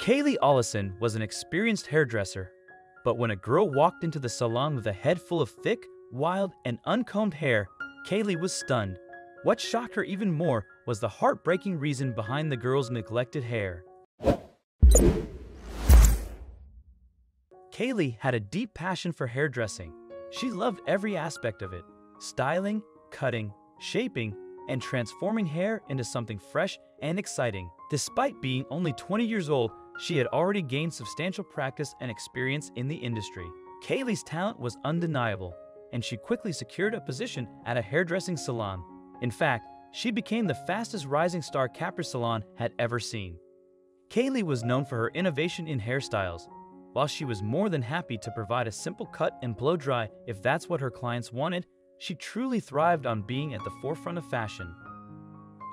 Kaylee Ollison was an experienced hairdresser, but when a girl walked into the salon with a head full of thick, wild, and uncombed hair, Kaylee was stunned. What shocked her even more was the heartbreaking reason behind the girl's neglected hair. Kaylee had a deep passion for hairdressing. She loved every aspect of it: styling, cutting, shaping, and transforming hair into something fresh and exciting. Despite being only 20 years old, she had already gained substantial practice and experience in the industry. Kaylee's talent was undeniable, and she quickly secured a position at a hairdressing salon. In fact, she became the fastest rising star Capri Salon had ever seen. Kaylee was known for her innovation in hairstyles. While she was more than happy to provide a simple cut and blow dry if that's what her clients wanted, she truly thrived on being at the forefront of fashion.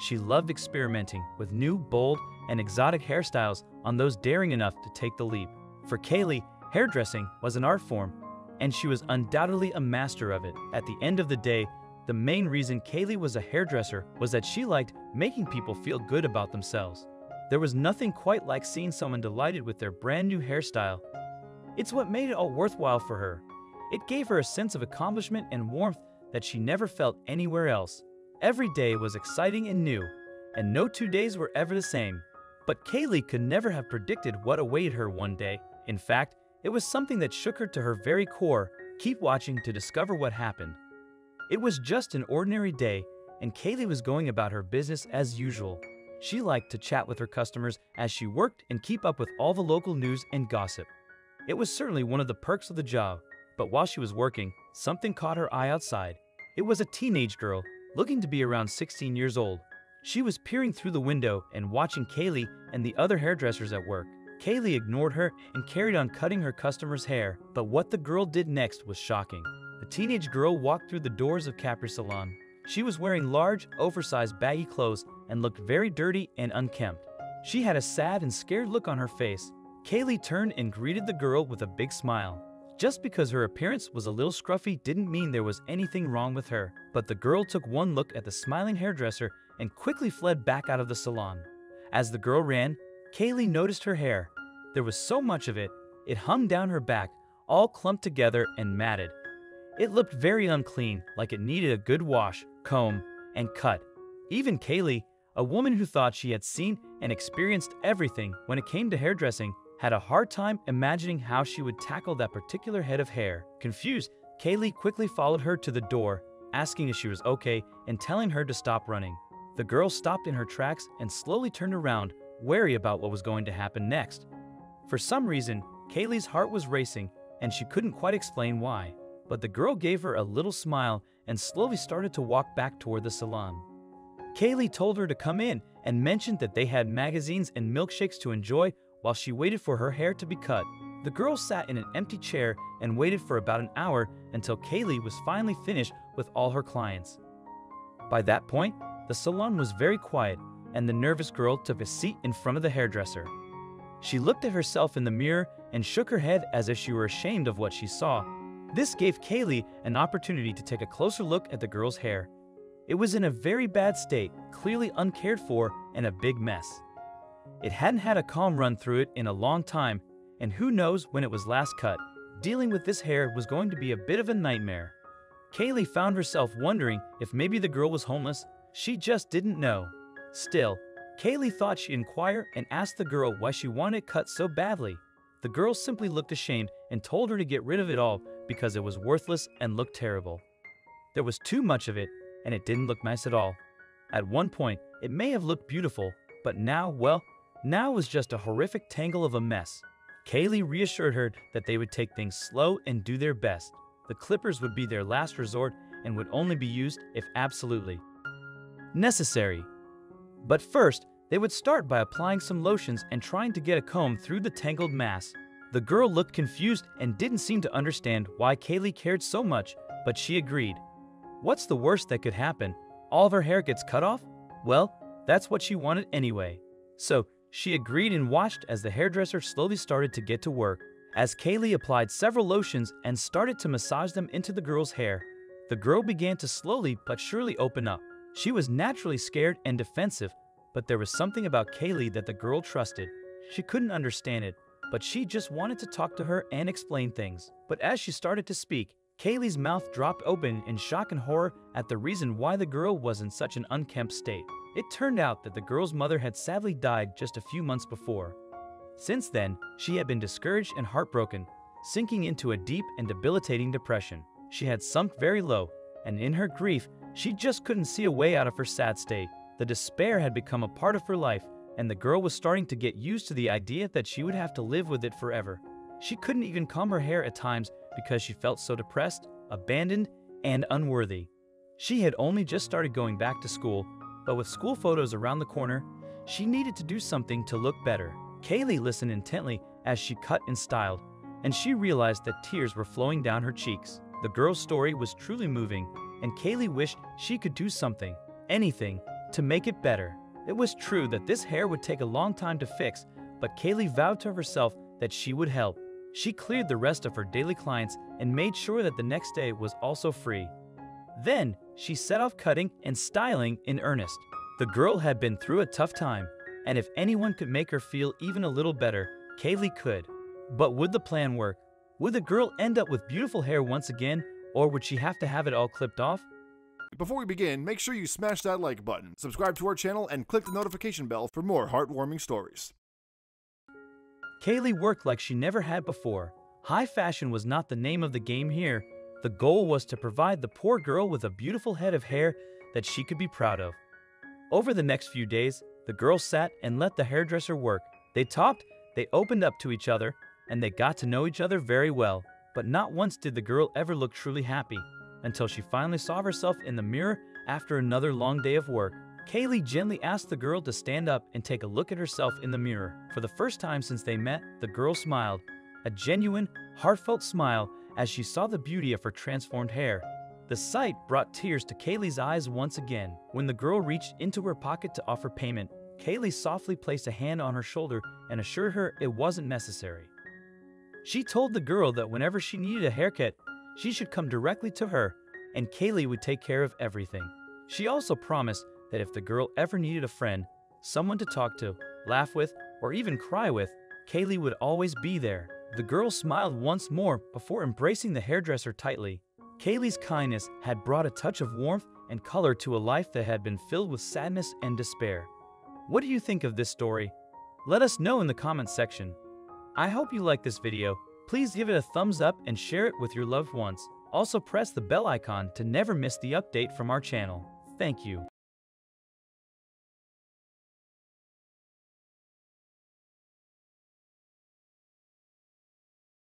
She loved experimenting with new, bold, and exotic hairstyles on those daring enough to take the leap. For Kaylee, hairdressing was an art form, and she was undoubtedly a master of it. At the end of the day, the main reason Kaylee was a hairdresser was that she liked making people feel good about themselves. There was nothing quite like seeing someone delighted with their brand new hairstyle. It's what made it all worthwhile for her. It gave her a sense of accomplishment and warmth that she never felt anywhere else. Every day was exciting and new, and no 2 days were ever the same. But Kaylee could never have predicted what awaited her one day. In fact, it was something that shook her to her very core. Keep watching to discover what happened. It was just an ordinary day, and Kaylee was going about her business as usual. She liked to chat with her customers as she worked and keep up with all the local news and gossip. It was certainly one of the perks of the job, but while she was working, something caught her eye outside. It was a teenage girl, looking to be around 16 years old. She was peering through the window and watching Kaylee and the other hairdressers at work. Kaylee ignored her and carried on cutting her customers' hair, but what the girl did next was shocking. The teenage girl walked through the doors of Capri Salon. She was wearing large, oversized, baggy clothes and looked very dirty and unkempt. She had a sad and scared look on her face. Kaylee turned and greeted the girl with a big smile. Just because her appearance was a little scruffy didn't mean there was anything wrong with her, but the girl took one look at the smiling hairdresser and quickly fled back out of the salon. As the girl ran, Kaylee noticed her hair. There was so much of it, it hung down her back, all clumped together and matted. It looked very unclean, like it needed a good wash, comb, and cut. Even Kaylee, a woman who thought she had seen and experienced everything when it came to hairdressing, had a hard time imagining how she would tackle that particular head of hair. Confused, Kaylee quickly followed her to the door, asking if she was okay and telling her to stop running. The girl stopped in her tracks and slowly turned around, wary about what was going to happen next. For some reason, Kaylee's heart was racing, and she couldn't quite explain why. But the girl gave her a little smile and slowly started to walk back toward the salon. Kaylee told her to come in and mentioned that they had magazines and milkshakes to enjoy while she waited for her hair to be cut. The girl sat in an empty chair and waited for about an hour until Kaylee was finally finished with all her clients. By that point, the salon was very quiet, and the nervous girl took a seat in front of the hairdresser. She looked at herself in the mirror and shook her head as if she were ashamed of what she saw. This gave Kaylee an opportunity to take a closer look at the girl's hair. It was in a very bad state, clearly uncared for, and a big mess. It hadn't had a comb run through it in a long time, and who knows when it was last cut. Dealing with this hair was going to be a bit of a nightmare. Kaylee found herself wondering if maybe the girl was homeless. She just didn't know. Still, Kaylee thought she'd inquire and asked the girl why she wanted it cut so badly. The girl simply looked ashamed and told her to get rid of it all because it was worthless and looked terrible. There was too much of it, and it didn't look nice at all. At one point, it may have looked beautiful, but now it was just a horrific tangle of a mess. Kaylee reassured her that they would take things slow and do their best. The clippers would be their last resort and would only be used if absolutely necessary. But first, they would start by applying some lotions and trying to get a comb through the tangled mass. The girl looked confused and didn't seem to understand why Kaylee cared so much, but she agreed. What's the worst that could happen? All of her hair gets cut off? Well, that's what she wanted anyway. So, she agreed and watched as the hairdresser slowly started to get to work. As Kaylee applied several lotions and started to massage them into the girl's hair, the girl began to slowly but surely open up. She was naturally scared and defensive, but there was something about Kaylee that the girl trusted. She couldn't understand it, but she just wanted to talk to her and explain things. But as she started to speak, Kaylee's mouth dropped open in shock and horror at the reason why the girl was in such an unkempt state. It turned out that the girl's mother had sadly died just a few months before. Since then, she had been discouraged and heartbroken, sinking into a deep and debilitating depression. She had sunk very low, and in her grief, she just couldn't see a way out of her sad state. The despair had become a part of her life, and the girl was starting to get used to the idea that she would have to live with it forever. She couldn't even comb her hair at times because she felt so depressed, abandoned, and unworthy. She had only just started going back to school, but with school photos around the corner, she needed to do something to look better. Kaylee listened intently as she cut and styled, and she realized that tears were flowing down her cheeks. The girl's story was truly moving, and Kaylee wished she could do something, anything, to make it better. It was true that this hair would take a long time to fix, but Kaylee vowed to herself that she would help. She cleared the rest of her daily clients and made sure that the next day was also free. Then, she set off cutting and styling in earnest. The girl had been through a tough time, and if anyone could make her feel even a little better, Kaylee could. But would the plan work? Would the girl end up with beautiful hair once again, or would she have to have it all clipped off? Before we begin, make sure you smash that like button, subscribe to our channel, and click the notification bell for more heartwarming stories. Kaylee worked like she never had before. High fashion was not the name of the game here. The goal was to provide the poor girl with a beautiful head of hair that she could be proud of. Over the next few days, the girl sat and let the hairdresser work. They talked, they opened up to each other, and they got to know each other very well. But not once did the girl ever look truly happy, until she finally saw herself in the mirror after another long day of work. Kaylee gently asked the girl to stand up and take a look at herself in the mirror. For the first time since they met, the girl smiled, a genuine, heartfelt smile as she saw the beauty of her transformed hair. The sight brought tears to Kaylee's eyes once again. When the girl reached into her pocket to offer payment, Kaylee softly placed a hand on her shoulder and assured her it wasn't necessary. She told the girl that whenever she needed a haircut, she should come directly to her, and Kaylee would take care of everything. She also promised that if the girl ever needed a friend, someone to talk to, laugh with, or even cry with, Kaylee would always be there. The girl smiled once more before embracing the hairdresser tightly. Kaylee's kindness had brought a touch of warmth and color to a life that had been filled with sadness and despair. What do you think of this story? Let us know in the comments section. I hope you liked this video. Please give it a thumbs up and share it with your loved ones. Also press the bell icon to never miss the update from our channel. Thank you.